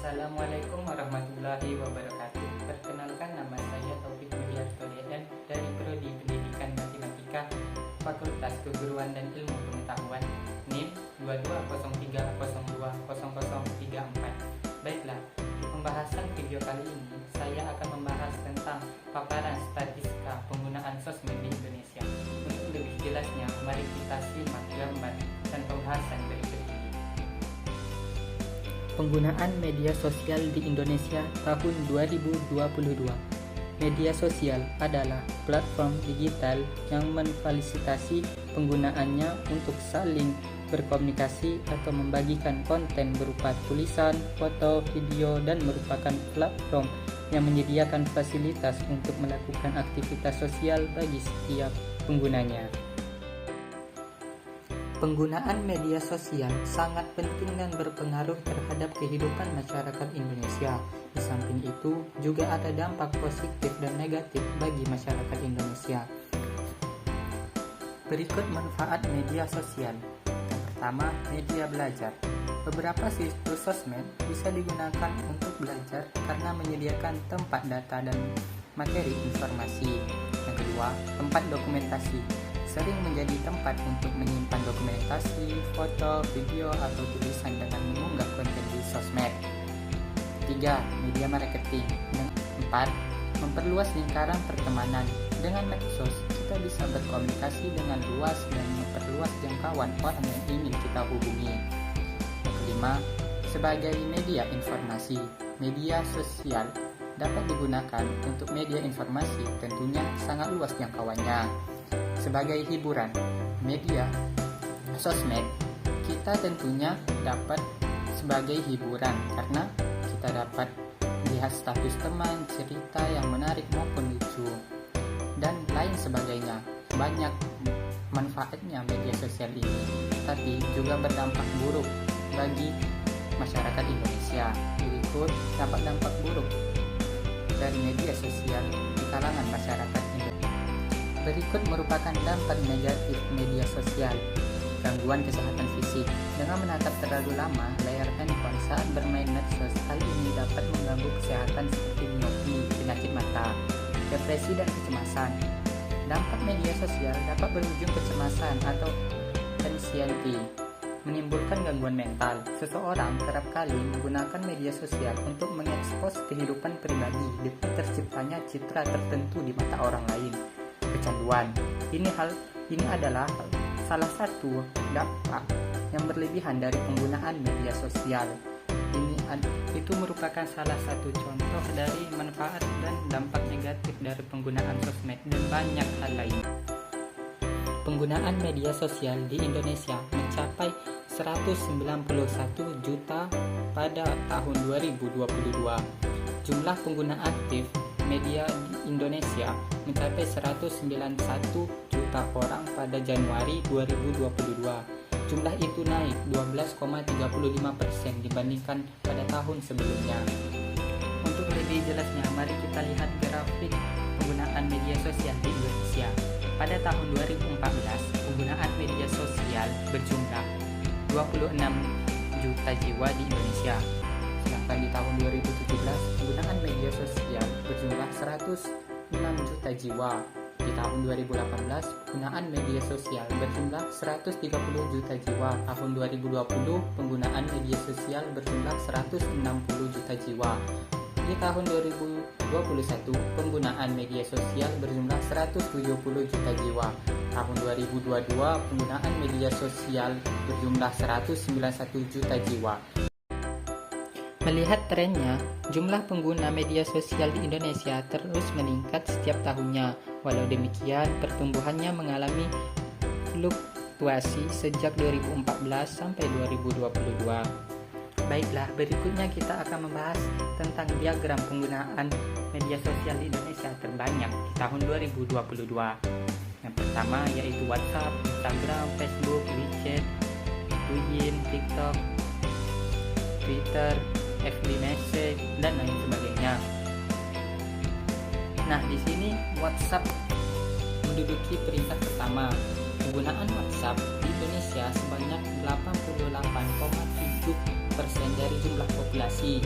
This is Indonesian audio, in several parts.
Assalamualaikum warahmatullahi wabarakatuh. Perkenalkan, nama saya Taufik Widiarto DN dari Prodi Pendidikan Matematika Fakultas Keguruan dan Ilmu Pengetahuan, NIM 2203200034. Baiklah, di pembahasan video kali ini saya akan membahas tentang paparan statistika penggunaan sosmed di Indonesia. Untuk lebih jelasnya, mari kita simak gambar dan pembahasan berikut ini. Penggunaan media sosial di Indonesia tahun 2022. Media sosial adalah platform digital yang memfasilitasi penggunaannya untuk saling berkomunikasi atau membagikan konten berupa tulisan, foto, video, dan merupakan platform yang menyediakan fasilitas untuk melakukan aktivitas sosial bagi setiap penggunanya. Penggunaan media sosial sangat penting dan berpengaruh terhadap kehidupan masyarakat Indonesia. Di samping itu, juga ada dampak positif dan negatif bagi masyarakat Indonesia. Berikut manfaat media sosial. Yang pertama, media belajar. Beberapa situs sosmed bisa digunakan untuk belajar karena menyediakan tempat data dan materi informasi. Yang kedua, tempat dokumentasi. Sering menjadi tempat untuk menyimpan dokumentasi, foto, video, atau tulisan dengan mengunggah konten di sosmed. 3. Media marketing. 4. Memperluas lingkaran pertemanan. Dengan medsos, kita bisa berkomunikasi dengan luas dan memperluas jangkauan orang yang ingin kita hubungi. Yang kelima, sebagai media informasi. Media sosial dapat digunakan untuk media informasi, tentunya sangat luas jangkauannya. Sebagai hiburan, media sosmed kita tentunya dapat sebagai hiburan karena kita dapat lihat status teman, cerita yang menarik maupun lucu, dan lain sebagainya. Banyak manfaatnya media sosial ini, tapi juga berdampak buruk bagi masyarakat Indonesia. Berikut dampak buruk dari media sosial di kalangan masyarakat Indonesia. Berikut merupakan dampak negatif media sosial. Gangguan kesehatan fisik. Dengan menatap terlalu lama layar handphone saat bermain medsos, hal ini dapat mengganggu kesehatan seperti miopi, penyakit mata, depresi, dan kecemasan. Dampak media sosial dapat berujung kecemasan atau anxiety, menimbulkan gangguan mental. Seseorang kerap kali menggunakan media sosial untuk mengekspos kehidupan pribadi demi terciptanya citra tertentu di mata orang lain. Kecanduan. Ini adalah salah satu dampak yang berlebihan dari penggunaan media sosial. Itu merupakan salah satu contoh dari manfaat dan dampak negatif dari penggunaan sosmed dan banyak hal lain. Penggunaan media sosial di Indonesia mencapai 191 juta pada tahun 2022. Jumlah pengguna aktif media di Indonesia mencapai 191 juta orang pada Januari 2022. Jumlah itu naik 12,35% dibandingkan pada tahun sebelumnya. Untuk lebih jelasnya, mari kita lihat grafik penggunaan media sosial di Indonesia. Pada tahun 2014, penggunaan media sosial berjumlah 26 juta jiwa di Indonesia. Sedangkan di tahun 2017, penggunaan media sosial berjumlah 106 juta jiwa. Di tahun 2018, penggunaan media sosial berjumlah 130 juta jiwa. Tahun 2020, penggunaan media sosial berjumlah 160 juta jiwa. Di tahun 2021, penggunaan media sosial berjumlah 170 juta jiwa. Tahun 2022, penggunaan media sosial berjumlah 191 juta jiwa. Melihat trennya, jumlah pengguna media sosial di Indonesia terus meningkat setiap tahunnya. Walau demikian, pertumbuhannya mengalami fluktuasi sejak 2014 sampai 2022. Baiklah, berikutnya kita akan membahas tentang diagram penggunaan media sosial di Indonesia terbanyak di tahun 2022. Yang pertama yaitu WhatsApp, Instagram, Facebook, WeChat, Douyin, TikTok, Twitter, FB Message, dan lain sebagainya. Nah, di sini WhatsApp menduduki peringkat pertama. Penggunaan WhatsApp di Indonesia sebanyak 88,7% dari jumlah populasi.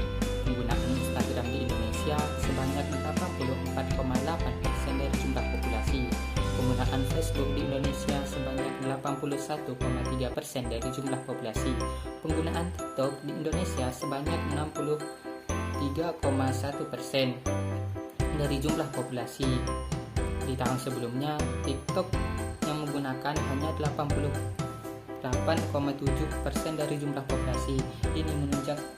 4,8% dari jumlah populasi. Penggunaan Facebook di Indonesia sebanyak 81,3% dari jumlah populasi. Penggunaan TikTok di Indonesia sebanyak 63,1% dari jumlah populasi. Di tahun sebelumnya, TikTok yang menggunakan hanya 88,7% dari jumlah populasi. Ini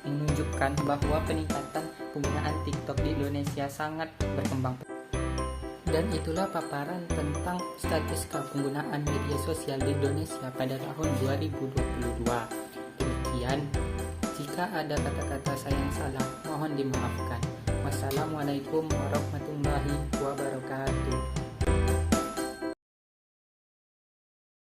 menunjukkan bahwa peningkatan penggunaan TikTok di Indonesia sangat berkembang. Dan itulah paparan tentang statistika penggunaan media sosial di Indonesia pada tahun 2022. Demikian, jika ada kata-kata saya yang salah, mohon dimaafkan. Wassalamualaikum warahmatullahi wabarakatuh.